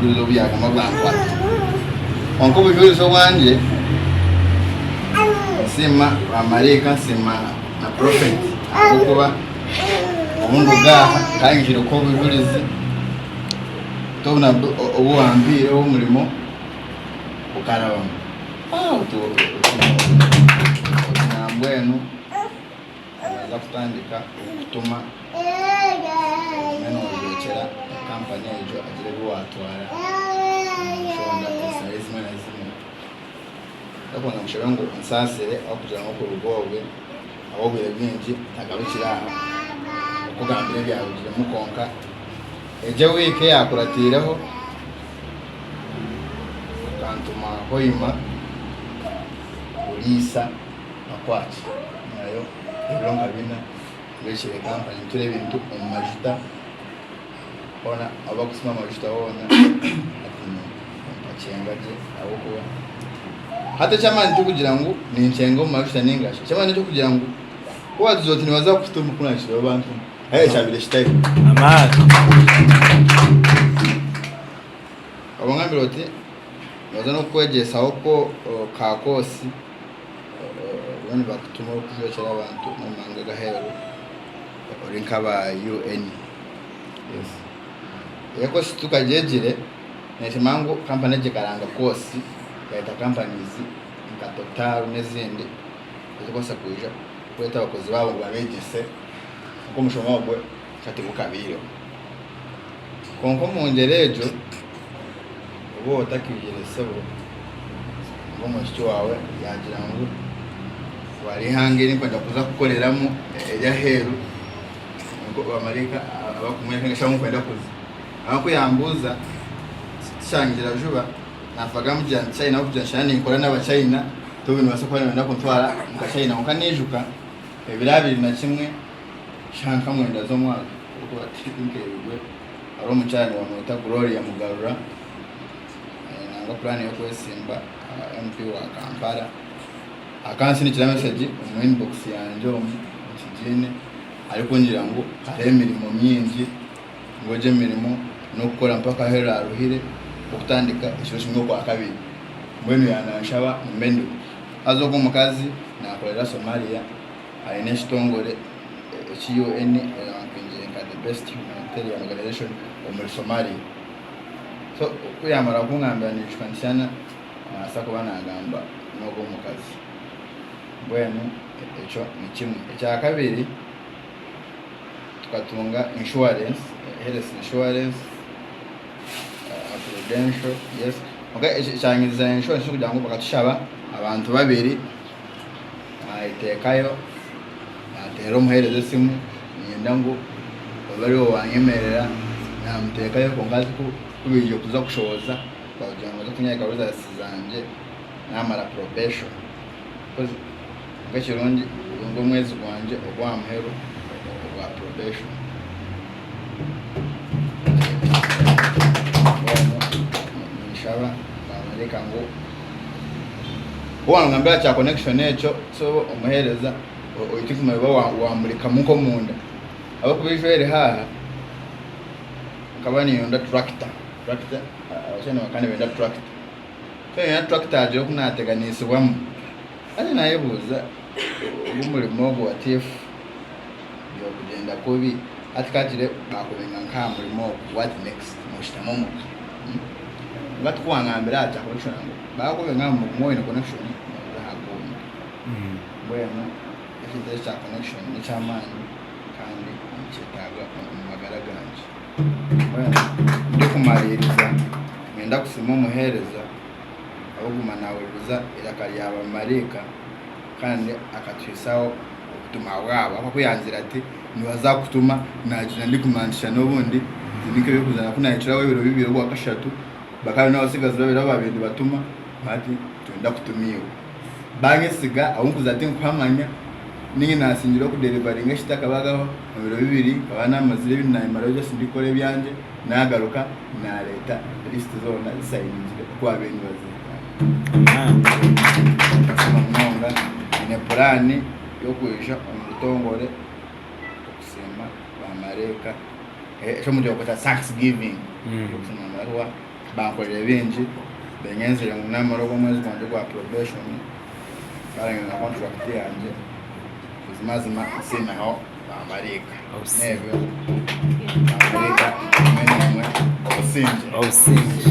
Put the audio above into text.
ubujulizo byagama bwankwata onko ubujulizo bwanje sima amareka sima na prophet kuba umuntu gaha kangishiro ko ubujulizi tobuna obuhambire omurimo ukarabamo nambwenu za kutandika kutuma meno yokera kampani ejo agire buwatwara shonda esalizima na zimwe ndakona mushirango nsasire akugira ngo kurugobwe abobwe bwingi tagarukira kugambira byabugire mukonka eje wike yakuratiraho kantuma hoima polisa akwachi nayo ironga bina ngeshire kampani ture bintu omumajuta ona abakusima majuta ona atino mpachengaje abuko hata chamani cyo kugira ngo ni nchengo majuta ningashe chamani cyo kugira ngo wazoti ni waza kutuma kuna shiro abantu chabile shitari amana abangambira oti baza no kwegesa uko kakosi bani bakutuma kujyocera abantu n'amanga gahero ori nkaba UN yes yako situkajejire neshimango company jikaranga kosi yaita companies nkatotaru nezindi zikosa kuja kweta abakozi babo babegese uko mushoma wabwe kati bukabiro konko mungerejo ubo otakukira sebo ngo mushyo wawe yagira ngo wari hangire kwenda kuza kukoleramo ya heru ngo amarika abakumwe ngashamu kwenda kuza ako yambuza shangira juba nafaga mu China China kujya shani nkora n'abachina to bintu basokwana nda kontwara mukashina ukanijuka ebirabiri na kimwe shanka mwenda zo mwaka uko atikinkerwe aro mucyane wa mwita Gloria Mugarura nanga plan yo kwesimba MP wa Kampala akansi ni kirame message mu inbox yanje mu kijene ariko ngira ngo hari imirimo myinshi ngoje mirimo no gukora mpaka hera aruhire ukutandika ishoshingo kwa kabiri mwenu yanashaba mendo azogo mukazi na akorera Somalia aine shitongore CUN nka the best humanitarian organization muri Somalia so kuyamara kungambira ni chikansana asako banagamba nogo mukazi bwenu echo ni kimwe cya kabiri tukatunga insurance health insurance prudential yes okay changiza insurance kugira ngo bakatushaba abantu babiri ayitekayo atero muhereze simu nyenda ngo bariho wanyemerera namutekayo ko ngazi kubije kuza kushoboza bagira ngo tunyaka ruza zanje namara probation because ngachironje ngo mwezi kwanje okwa muhero wa probation shaba bamareka ngo ngambira cha connection echo so umuhereza oyitikuma wa murika muko munda abo kubijwere haha kabani yonda tractor abashana bakane benda tractor so ya tractor aje kunateganisibwamo ari nayebuza umurimo gwa TF yo kugenda kubi atikatire bakubenga nkamurimo what next mushitamo muka ngatukwangambira acha connection ngo bakubenga mu moyo connection hakuna bueno iki cha connection ni chamani kandi chitaga magaraganje bueno ndikumaririza ngenda kusima umuhereza abuguma nawe biza irakari yaba marika kandi akatwisaho kutuma wabo akakuyanzira ati nibaza kutuma nagira ndi kumanisha n'ubundi nike yo kuzana kuna yicira webiro bibiro kwa kashatu bakaba n'abasigaza babiri babindi batuma bati twenda kutumiyo bagesiga ahunkuza ati nkwamanya ningi nasingira ku delivering shitaka bagaho mu biro bibiri abana Amazire binayimara byo sindikore byanje nagaruka na leta list zona isayinjire kwa benyu bazika Munga ne plani yo kwisha umutongore kusema bamareka cyo mu gihe Thanksgiving kusema marwa bankorera bingi benyenzire ngo namara gw'omwezi gwanje gwa probation barenga na contract yanjye mazima simeho bamarika nebyo bamarika mwe obusinge